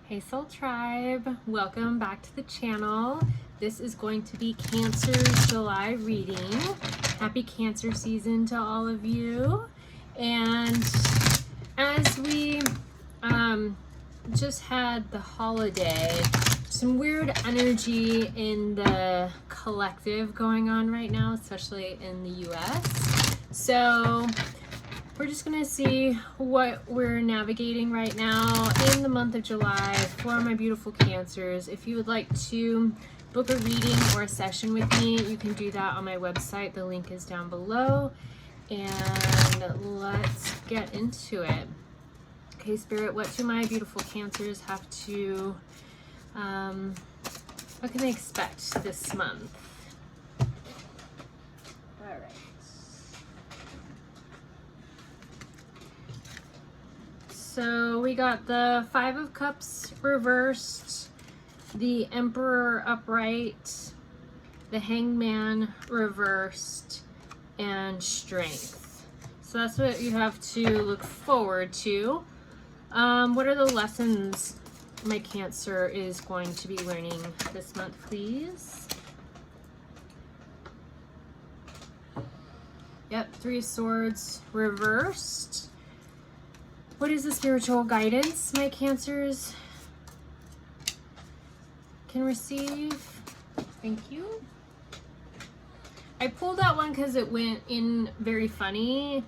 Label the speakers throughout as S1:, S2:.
S1: Hey Soul Tribe, welcome back to the channel. This is going to be Cancer's July reading. Happy Cancer season to all of you. And as we just had the holiday, some weird energy in the collective going on right now, especially in the US. So we're just gonna see what we're navigating right now in the month of July for my beautiful Cancers. If you would like to book a reading or a session with me, you can do that on my website. The link is down below. And let's get into it. Okay, Spirit, what do my beautiful Cancers have to, what can they expect this month? All right. So we got the Five of Cups reversed, the Emperor upright, the Hangman reversed, and Strength. So that's what you have to look forward to. What are the lessons my Cancer is going to be learning this month, please? Yep, Three of Swords reversed. What is the spiritual guidance my Cancers can receive? Thank you. I pulled that one because it went in very funny.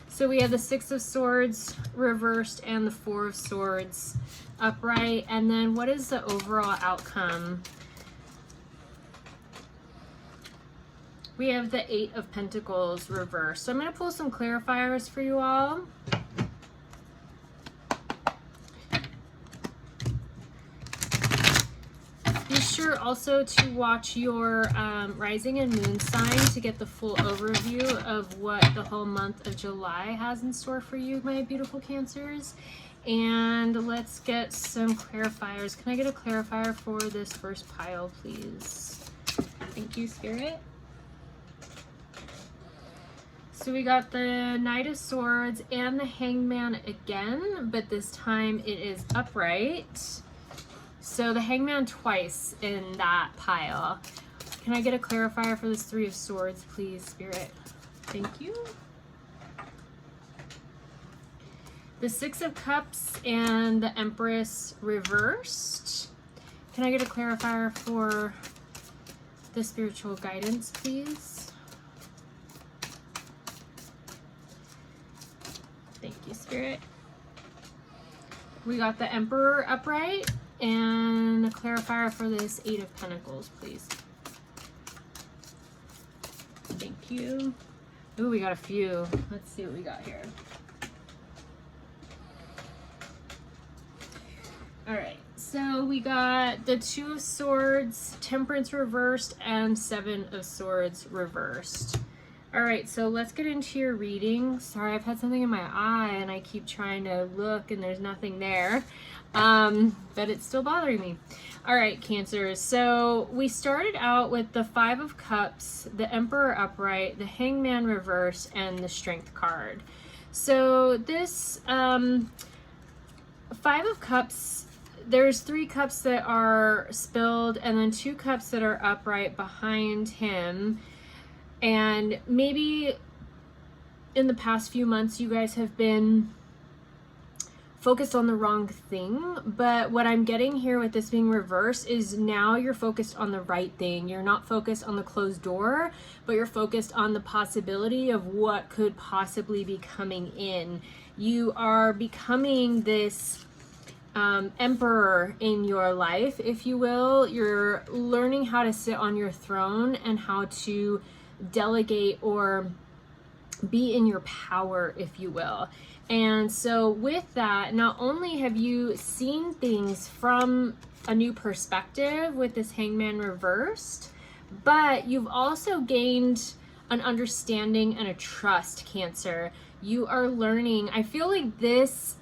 S1: So we have the Six of Swords reversed and the Four of Swords upright. And then what is the overall outcome? We have the Eight of Pentacles reversed. So I'm going to pull some clarifiers for you all. Sure also to watch your rising and moon sign to get the full overview of what the whole month of July has in store for you, my beautiful Cancers. And let's get some clarifiers. Can I get a clarifier for this first pile, please? Thank you, Spirit. So we got the Knight of Swords and the Hangman again, but this time it is upright. So the Hangman twice in that pile. Can I get a clarifier for this Three of Swords, please, Spirit? Thank you. The Six of Cups and the Empress reversed. Can I get a clarifier for the spiritual guidance, please? Thank you, Spirit. We got the Emperor upright. And a clarifier for this Eight of Pentacles, please. Thank you. Ooh, we got a few. Let's see what we got here. All right, so we got the Two of Swords, Temperance reversed, and Seven of Swords reversed. All right, so let's get into your reading. Sorry, I've had something in my eye and I keep trying to look and there's nothing there. But it's still bothering me. All right, Cancers. So we started out with the Five of Cups, the Emperor upright, the Hangman reverse, and the Strength card. So this Five of Cups, there's three cups that are spilled and then two cups that are upright behind him. And maybe in the past few months, you guys have been focused on the wrong thing, but what I'm getting here with this being reversed is now you're focused on the right thing. You're not focused on the closed door, but you're focused on the possibility of what could possibly be coming in. You are becoming this emperor in your life, if you will. You're learning how to sit on your throne and how to delegate or be in your power, if you will. And so with that, not only have you seen things from a new perspective with this Hangman reversed, but you've also gained an understanding and a trust, Cancer. You are learning. I feel like this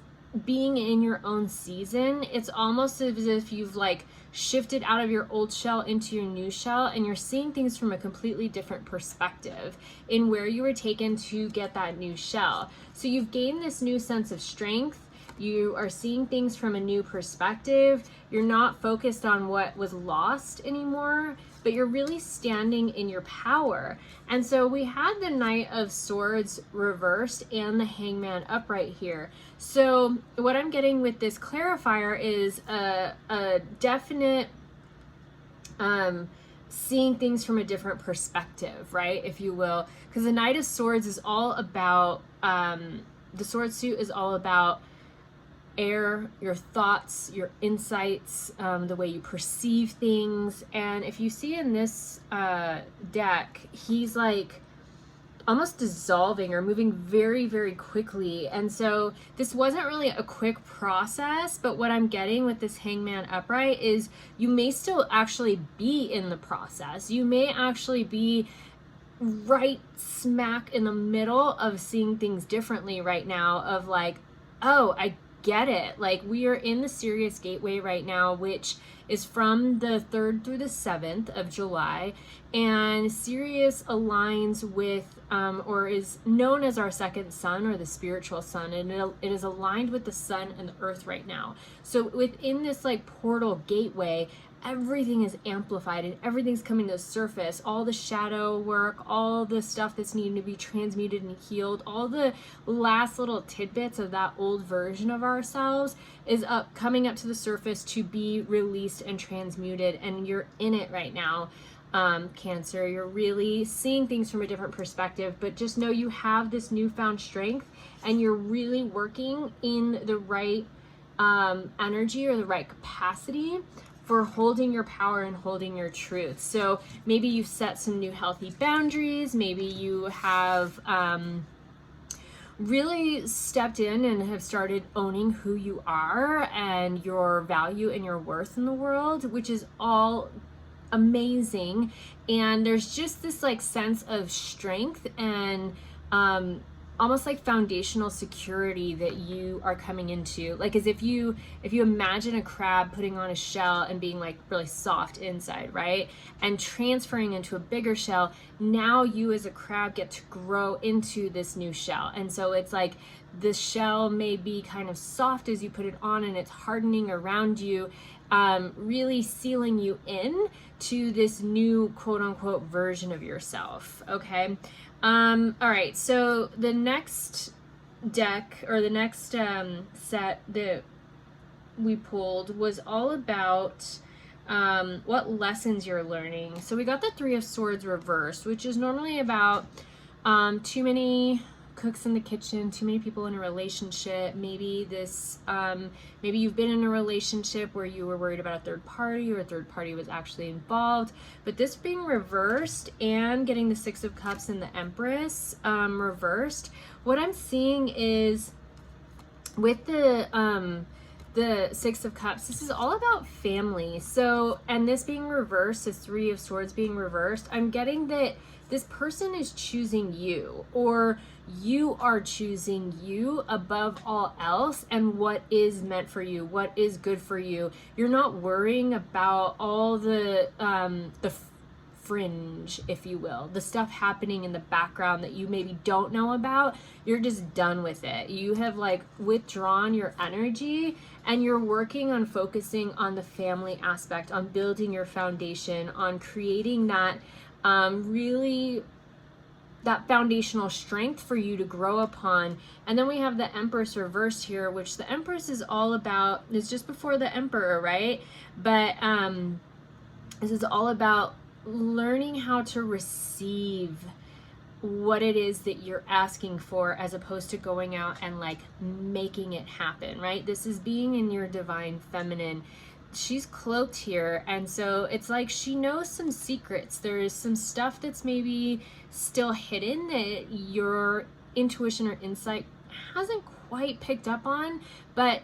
S1: being in your own season, it's almost as if you've like shifted out of your old shell into your new shell, and you're seeing things from a completely different perspective in where you were taken to get that new shell. So you've gained this new sense of strength. You are seeing things from a new perspective. You're not focused on what was lost anymore, but you're really standing in your power. And so we had the Knight of Swords reversed and the Hangman upright here. So what I'm getting with this clarifier is a definite seeing things from a different perspective, right, if you will, because the Knight of Swords is all about the sword suit is all about air, your thoughts, your insights, the way you perceive things. And if you see in this deck, he's like almost dissolving or moving very, very quickly. And so this wasn't really a quick process, but what I'm getting with this Hangman upright is you may still actually be in the process. You may actually be right smack in the middle of seeing things differently right now, of like, oh, I get it. Like, we are in the Sirius gateway right now, which is from the 3rd through the 7th of July, and Sirius aligns with or is known as our second sun, or the spiritual sun, and it is aligned with the sun and the earth right now. So within this like portal gateway, everything is amplified and everything's coming to the surface. All the shadow work, all the stuff that's needing to be transmuted and healed, all the last little tidbits of that old version of ourselves is coming up to the surface to be released and transmuted. And you're in it right now, Cancer. You're really seeing things from a different perspective, but just know you have this newfound strength and you're really working in the right energy or the right capacity for holding your power and holding your truth. So maybe you've set some new healthy boundaries. Maybe you have really stepped in and have started owning who you are and your value and your worth in the world, which is all amazing. And there's just this like sense of strength and almost like foundational security that you are coming into, like as if you imagine a crab putting on a shell and being like really soft inside, right, and transferring into a bigger shell. Now you as a crab get to grow into this new shell, and so it's like the shell may be kind of soft as you put it on, and it's hardening around you, really sealing you in to this new quote-unquote version of yourself. Okay. All right, so the next deck, or the next set that we pulled, was all about what lessons you're learning. So we got the Three of Swords reversed, which is normally about too many cooks in the kitchen, too many people in a relationship. Maybe this maybe you've been in a relationship where you were worried about a third party, or a third party was actually involved. But this being reversed and getting the Six of Cups and the Empress reversed, what I'm seeing is with the Six of Cups, this is all about family. So, and this being reversed, this Three of Swords being reversed, I'm getting that this person is choosing you, or you are choosing you above all else and what is meant for you, what is good for you. You're not worrying about all the fringe, if you will, the stuff happening in the background that you maybe don't know about. You're just done with it. You have like withdrawn your energy and you're working on focusing on the family aspect, on building your foundation, on creating that really that foundational strength for you to grow upon. And then we have the Empress reversed here, which the Empress is all about, is just before the Emperor, right? But this is all about learning how to receive what it is that you're asking for, as opposed to going out and like making it happen, right? This is being in your divine feminine. She's cloaked here, and so it's like she knows some secrets. There is some stuff that's maybe still hidden that your intuition or insight hasn't quite picked up on, but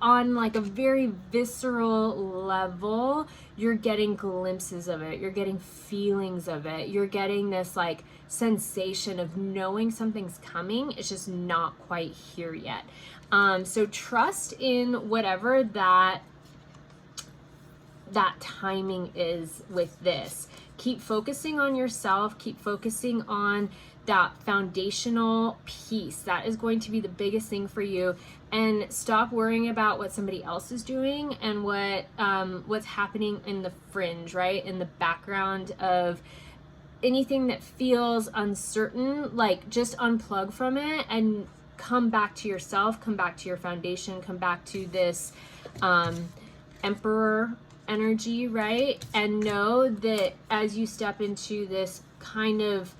S1: on like a very visceral level, you're getting glimpses of it, you're getting feelings of it, you're getting this like sensation of knowing something's coming. It's just not quite here yet. So trust in whatever that timing is with this. Keep focusing on yourself, keep focusing on that foundational piece. That is going to be the biggest thing for you. and stop worrying about what somebody else is doing and what's happening in the fringe, right? In the background of anything that feels uncertain. Like, just unplug from it and come back to yourself, come back to your foundation, come back to this Emperor energy, right? And know that as you step into this kind of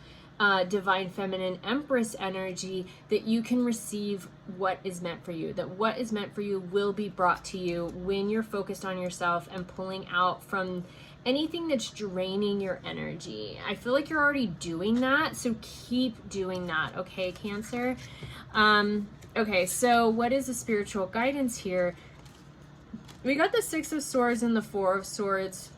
S1: divine feminine Empress energy, that you can receive what is meant for you, that what is meant for you will be brought to you when you're focused on yourself and pulling out from anything that's draining your energy. I feel like you're already doing that, so keep doing that, okay, Cancer? Okay, so what is the spiritual guidance here? We got the Six of Swords and the Four of Swords,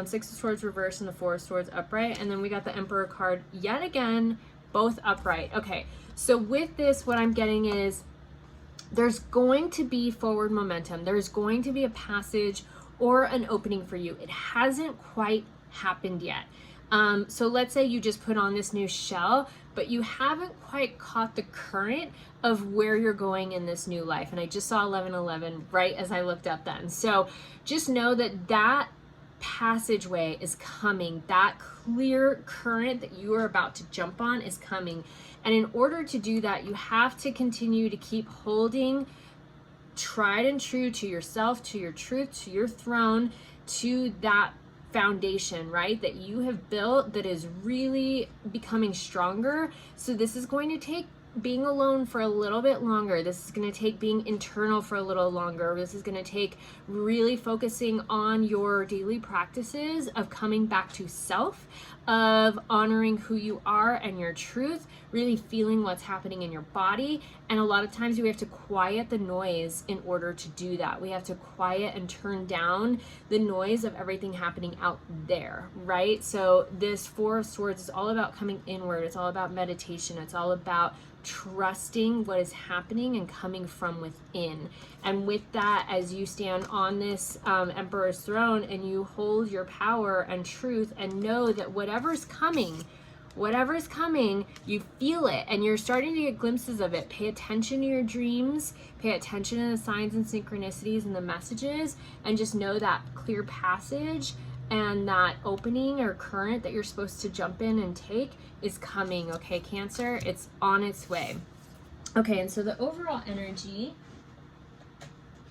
S1: Six of Swords reversed and the Four of Swords upright, and then we got the Emperor card yet again, both upright. Okay, so with this, what I'm getting is there's going to be forward momentum. There's going to be a passage or an opening for you. It hasn't quite happened yet. So let's say you just put on this new shell, but you haven't quite caught the current of where you're going in this new life. And I just saw 1111 right as I looked up then. So just know that that passageway is coming. That clear current that you are about to jump on is coming. And in order to do that, you have to continue to keep holding tried and true to yourself, to your truth, to your throne, to that foundation, right, that you have built that is really becoming stronger. So this is going to take being alone for a little bit longer. This is going to take being internal for a little longer. This is going to take really focusing on your daily practices of coming back to self, of honoring who you are and your truth, really feeling what's happening in your body. And a lot of times we have to quiet the noise in order to do that. We have to quiet and turn down the noise of everything happening out there, right? So this Four of Swords is all about coming inward. It's all about meditation. It's all about trusting what is happening and coming from within. And with that, as you stand on this Emperor's throne and you hold your power and truth and know that whatever's coming, you feel it and you're starting to get glimpses of it. Pay attention to your dreams, pay attention to the signs and synchronicities and the messages, and just know that clear passage and that opening or current that you're supposed to jump in and take is coming, okay, Cancer? It's on its way. Okay, and so the overall energy,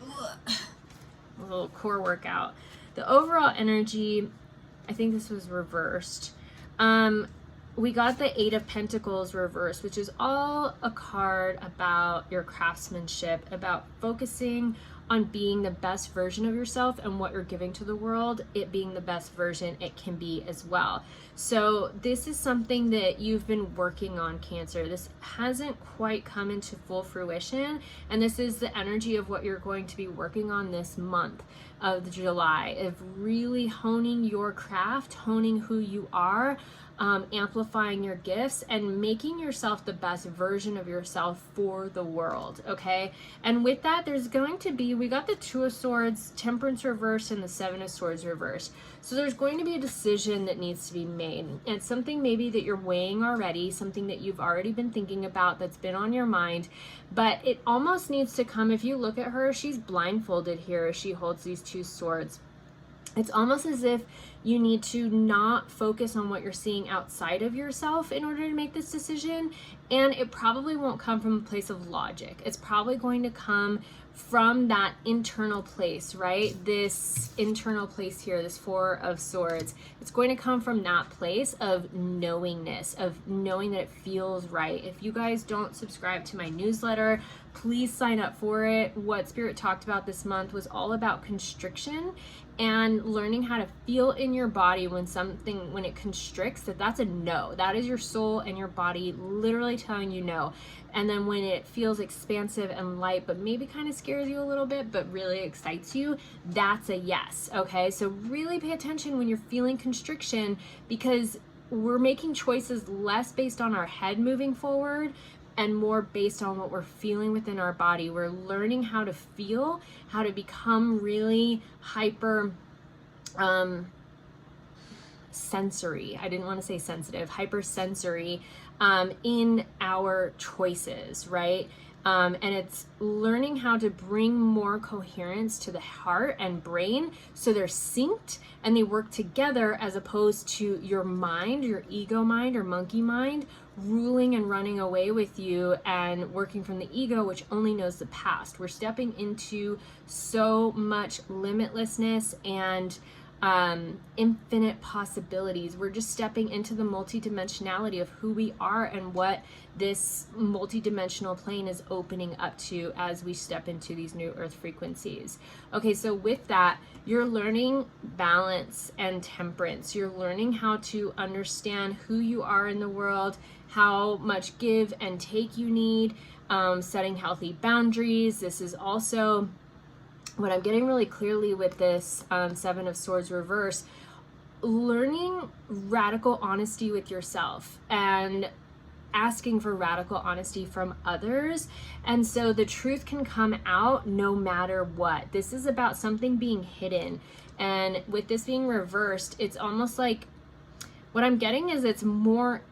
S1: a little core workout. The overall energy, I think this was reversed. We got the Eight of Pentacles reversed, which is all a card about your craftsmanship, about focusing on being the best version of yourself and what you're giving to the world, it being the best version it can be as well. So this is something that you've been working on, Cancer. This hasn't quite come into full fruition, and this is the energy of what you're going to be working on this month of July, of really honing your craft, honing who you are, amplifying your gifts and making yourself the best version of yourself for the world, okay? And with that, there's going to be, we got the Two of Swords, Temperance reversed, and the Seven of Swords reversed. So there's going to be a decision that needs to be made. And it's something maybe that you're weighing already, something that you've already been thinking about, that's been on your mind, but it almost needs to come. If you look at her, she's blindfolded here as she holds these two swords. It's almost as if you need to not focus on what you're seeing outside of yourself in order to make this decision. And it probably won't come from a place of logic. It's probably going to come from that internal place, right? This internal place here, this Four of Swords. It's going to come from that place of knowingness, of knowing that it feels right. If you guys don't subscribe to my newsletter, please sign up for it. What Spirit talked about this month was all about constriction and learning how to feel in your body when something, when it constricts, that's a no. That is your soul and your body literally telling you no. And then when it feels expansive and light, but maybe kind of scares you a little bit, but really excites you, that's a yes, okay? So really pay attention when you're feeling constriction, because we're making choices less based on our head moving forward and more based on what we're feeling within our body. We're learning how to feel, how to become really hyper sensory. I didn't want to say sensitive, hypersensory in our choices, right? And it's learning how to bring more coherence to the heart and brain so they're synced and they work together, as opposed to your mind, your ego mind or monkey mind, ruling and running away with you and working from the ego, which only knows the past. We're stepping into so much limitlessness and infinite possibilities. We're just stepping into the multidimensionality of who we are and what this multidimensional plane is opening up to as we step into these new earth frequencies. Okay, so with that, you're learning balance and temperance. You're learning how to understand who you are in the world, how much give and take you need, setting healthy boundaries. This is also what I'm getting really clearly with this Seven of Swords reverse, learning radical honesty with yourself and asking for radical honesty from others. And so the truth can come out no matter what. This is about something being hidden. And with this being reversed, it's almost like, what I'm getting is it's more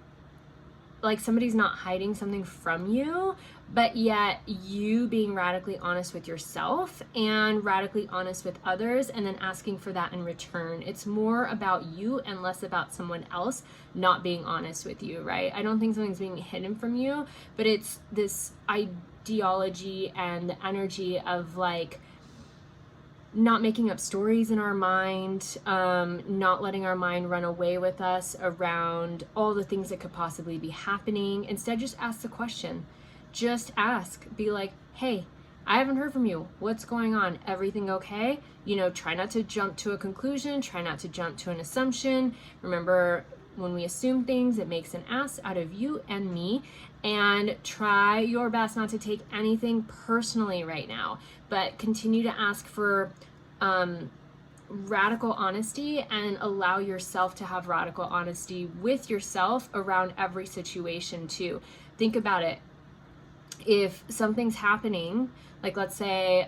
S1: like somebody's not hiding something from you, but yet you being radically honest with yourself and radically honest with others, and then asking for that in return. It's more about you and less about someone else not being honest with you, right? I don't think something's being hidden from you, but it's this ideology and the energy of like not making up stories in our mind, not letting our mind run away with us around all the things that could possibly be happening. Instead, just ask the question. Just ask. Be like, hey, I haven't heard from you. What's going on? Everything okay? You know, try not to jump to a conclusion. Try not to jump to an assumption. Remember, when we assume things, it makes an ass out of you and me. And try your best not to take anything personally right now, but continue to ask for radical honesty and allow yourself to have radical honesty with yourself around every situation too. Think about it. If something's happening, like let's say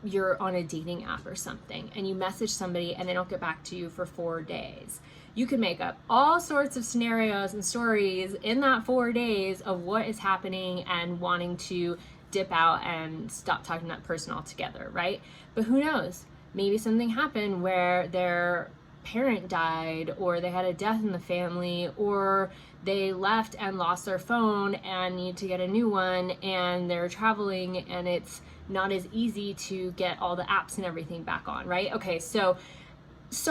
S1: you're on a dating app or something and you message somebody and they don't get back to you for 4 days. You can make up all sorts of scenarios and stories in that 4 days of what is happening and wanting to dip out and stop talking to that person altogether, right? But who knows? Maybe something happened where their parent died, or they had a death in the family, or they left and lost their phone and need to get a new one, and they're traveling and it's not as easy to get all the apps and everything back on, right? Okay, so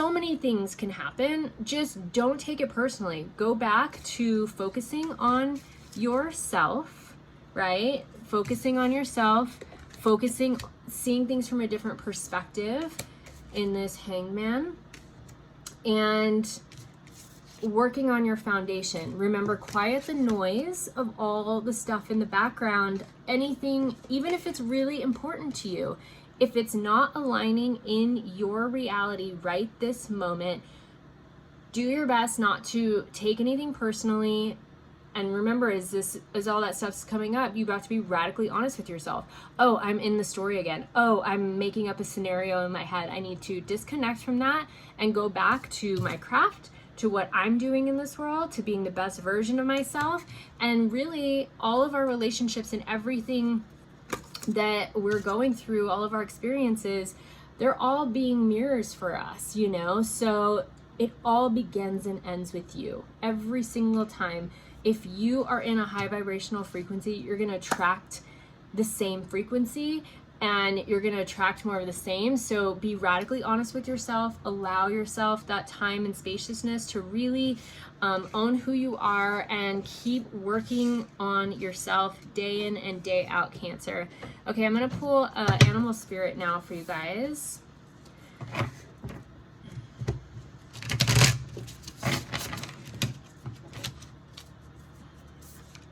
S1: many things can happen. Just don't take it personally. Go back to focusing on yourself, right? Focusing on yourself, seeing things from a different perspective in this Hangman, and working on your foundation. Remember, quiet the noise of all the stuff in the background. Anything, even if it's really important to you, if it's not aligning in your reality right this moment, do your best not to take anything personally. And remember, as all that stuff's coming up, you've got to be radically honest with yourself. Oh, I'm in the story again. Oh, I'm making up a scenario in my head. I need to disconnect from that and go back to my craft, to what I'm doing in this world, to being the best version of myself. And really, all of our relationships and everything that we're going through, all of our experiences, they're all being mirrors for us, you know? So it all begins and ends with you every single time. If you are in a high vibrational frequency, you're going to attract the same frequency, and you're going to attract more of the same. So be radically honest with yourself. Allow yourself that time and spaciousness to really own who you are, and keep working on yourself day in and day out, Cancer. Okay, I'm going to pull Animal Spirit now for you guys.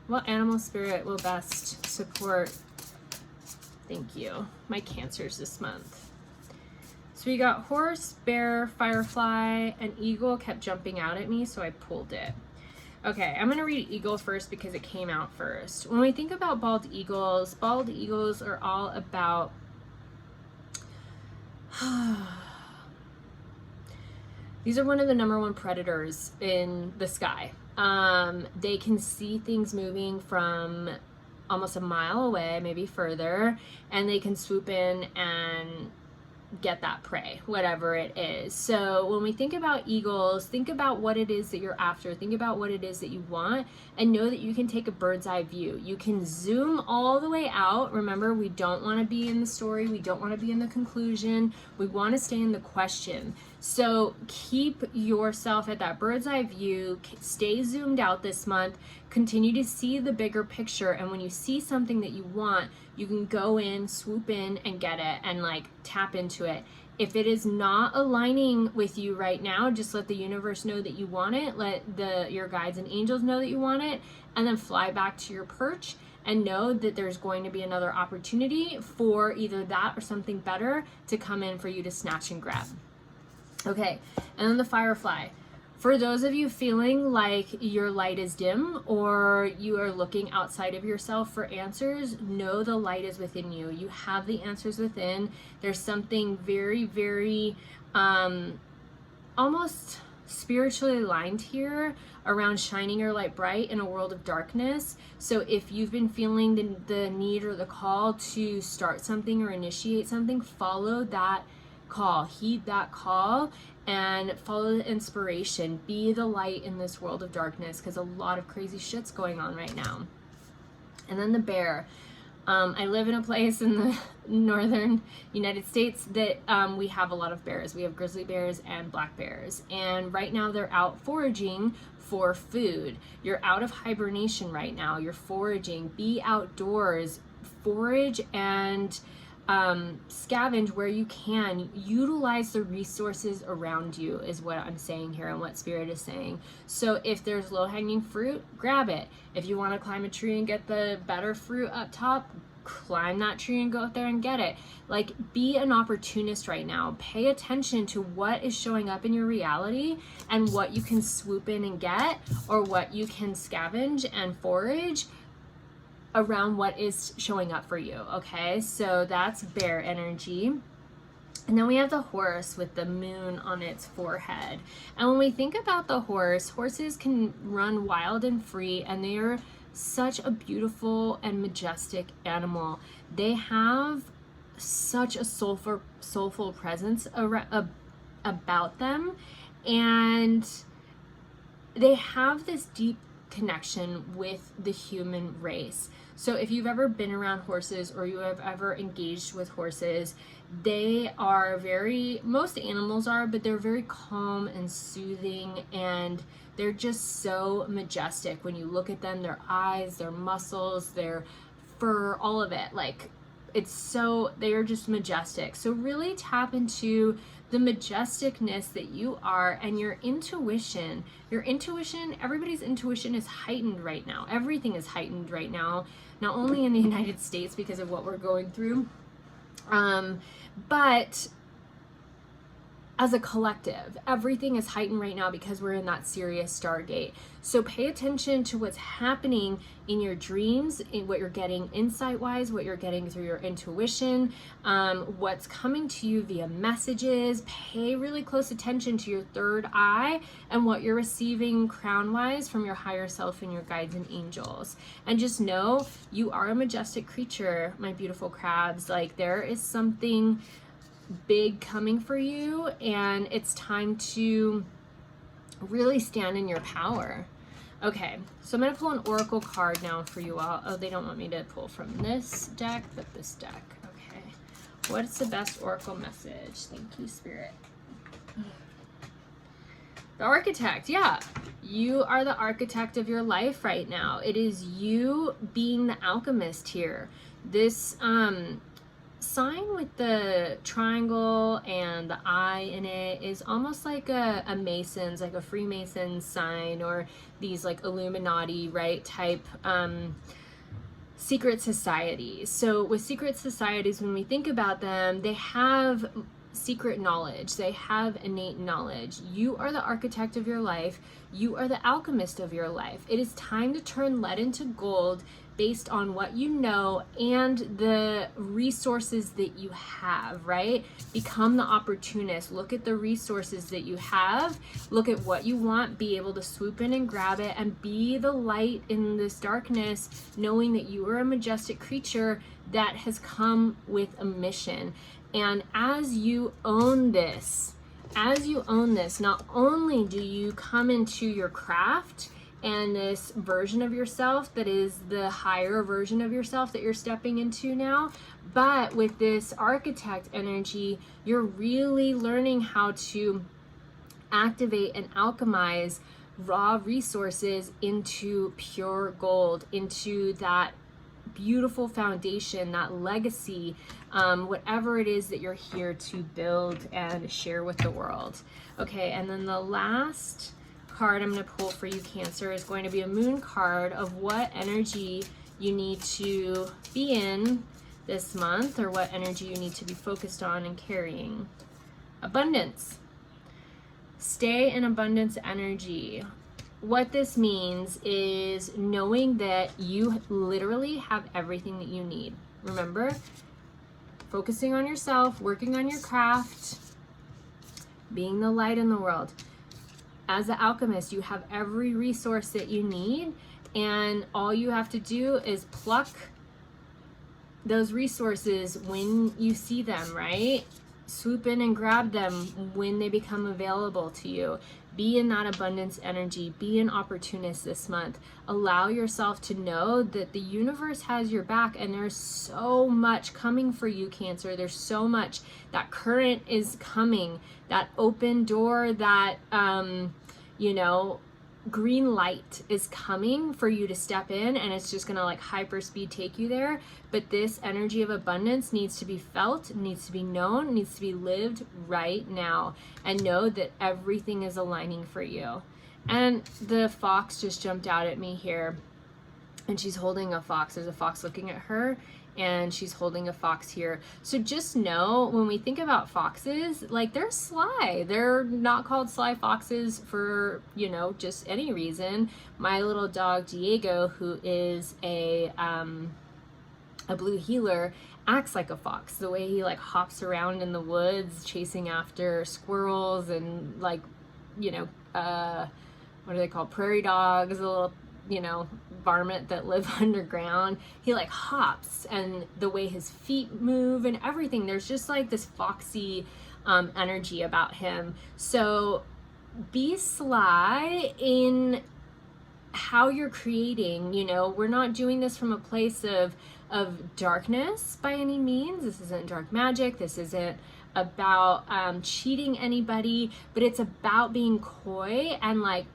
S1: What animal spirit will best support? Thank you. My Cancers this month. So we got horse, bear, firefly, and eagle kept jumping out at me, so I pulled it. Okay, I'm gonna read eagle first because it came out first. When we think about bald eagles are all about these are one of the #1 predators in the sky. They can see things moving from almost a mile away, maybe further, and they can swoop in and get that prey, whatever it is. So when we think about eagles, think about what it is that you're after, think about what it is that you want, and know that you can take a bird's eye view. You can zoom all the way out. Remember, we don't want to be in the story, we don't want to be in the conclusion, we want to stay in the question. So keep yourself at that bird's eye view, stay zoomed out this month, continue to see the bigger picture, and when you see something that you want, you can go in, swoop in, and get it, and like tap into it. If it is not aligning with you right now, just let the universe know that you want it, let your guides and angels know that you want it, and then fly back to your perch and know that there's going to be another opportunity for either that or something better to come in for you to snatch and grab. Okay, and then the firefly. For those of you feeling like your light is dim or you are looking outside of yourself for answers, know the light is within you. You have the answers within. There's something very, very almost spiritually aligned here around shining your light bright in a world of darkness. So if you've been feeling the need or the call to start something or initiate something, follow that call, heed that call, and follow the inspiration. Be the light in this world of darkness, because a lot of crazy shit's going on right now. And then the bear. I live in a place in the northern United States that we have a lot of bears. We have grizzly bears and black bears, and right now they're out foraging for food. You're out of hibernation right now. You're foraging. Be outdoors, forage and scavenge where you can. Utilize the resources around you is what I'm saying here and what Spirit is saying. So if there's low-hanging fruit, grab it. If you want to climb a tree and get the better fruit up top, climb that tree and go up there and get it. Like, be an opportunist right now. Pay attention to what is showing up in your reality and what you can swoop in and get, or what you can scavenge and forage around what is showing up for you. Okay, so that's bear energy. And then we have the horse with the moon on its forehead. And when we think about the horses can run wild and free, and they are such a beautiful and majestic animal. They have such a soulful presence about them, and they have this deep connection with the human race. So if you've ever been around horses or you have ever engaged with horses, they are most animals are, but they're very calm and soothing, and they're just so majestic. When you look at them, their eyes, their muscles, their fur, all of it, like, they are just majestic. So really tap into the majesticness that you are, and your intuition. Everybody's intuition is heightened right now. Everything is heightened right now, not only in the United States because of what we're going through, but as a collective, everything is heightened right now because we're in that Sirius Stargate. So pay attention to what's happening in your dreams, in what you're getting insight-wise, what you're getting through your intuition, what's coming to you via messages. Pay really close attention to your third eye and what you're receiving crown-wise from your higher self and your guides and angels. And just know you are a majestic creature, my beautiful crabs. Like, there is something big coming for you, and it's time to really stand in your power. Okay, so I'm going to pull an oracle card now for you all. Oh, they don't want me to pull from this deck, but this deck. Okay, what's the best oracle message? Thank you, Spirit. The architect. Yeah, you are the architect of your life right now. It is you being the alchemist here. This sign with the triangle and the eye in it is almost like a Mason's, like a Freemason sign, or these like Illuminati, right, type secret societies. So with secret societies, when we think about them, they have secret knowledge, they have innate knowledge. You are the architect of your life. You are the alchemist of your life. It is time to turn lead into gold based on what you know and the resources that you have, right? Become the opportunist. Look at the resources that you have. Look at what you want. Be able to swoop in and grab it and be the light in this darkness, knowing that you are a majestic creature that has come with a mission. And as you own this, not only do you come into your craft and this version of yourself that is the higher version of yourself that you're stepping into now, but with this architect energy, you're really learning how to activate and alchemize raw resources into pure gold, into that beautiful foundation, that legacy, whatever it is that you're here to build and share with the world. Okay, and then the last card I'm going to pull for you, Cancer, is going to be a moon card of what energy you need to be in this month, or what energy you need to be focused on and carrying. Abundance. Stay in abundance energy. What this means is knowing that you literally have everything that you need. Remember, focusing on yourself, working on your craft, being the light in the world. As an alchemist, you have every resource that you need, and all you have to do is pluck those resources when you see them, right? Swoop in and grab them when they become available to you. Be in that abundance energy. Be an opportunist this month. Allow yourself to know that the universe has your back, and there's so much coming for you, Cancer. There's so much. That current is coming. That open door, that, green light is coming for you to step in, and it's just gonna like hyper speed take you there. But this energy of abundance needs to be felt, needs to be known, needs to be lived right now, and know that everything is aligning for you. And the fox just jumped out at me here, and she's holding a fox. There's a fox looking at her, and she's holding a fox here. So just know, when we think about foxes, like, they're sly. They're not called sly foxes for, just any reason. My little dog Diego, who is a blue healer, acts like a fox. The way he like hops around in the woods chasing after squirrels and what are they called? Prairie dogs, a little, varmint that live underground. He like hops, and the way his feet move and everything, there's just like this foxy energy about him. So be sly in how you're creating. We're not doing this from a place of darkness by any means. This isn't dark magic. This isn't about cheating anybody, but it's about being coy and like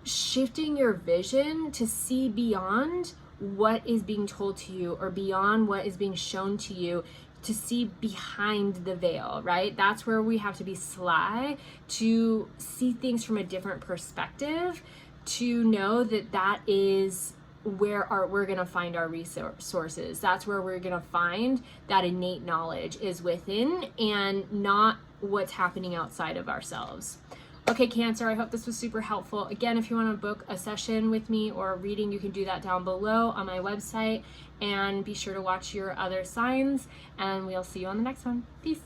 S1: shifting your vision to see beyond what is being told to you, or beyond what is being shown to you, to see behind the veil, right? That's where we have to be sly, to see things from a different perspective, to know that that is where we're going to find our resources. That's where we're going to find that innate knowledge is within, and not what's happening outside of ourselves. Okay, Cancer, I hope this was super helpful. Again, if you want to book a session with me or a reading, you can do that down below on my website. And be sure to watch your other signs, and we'll see you on the next one. Peace.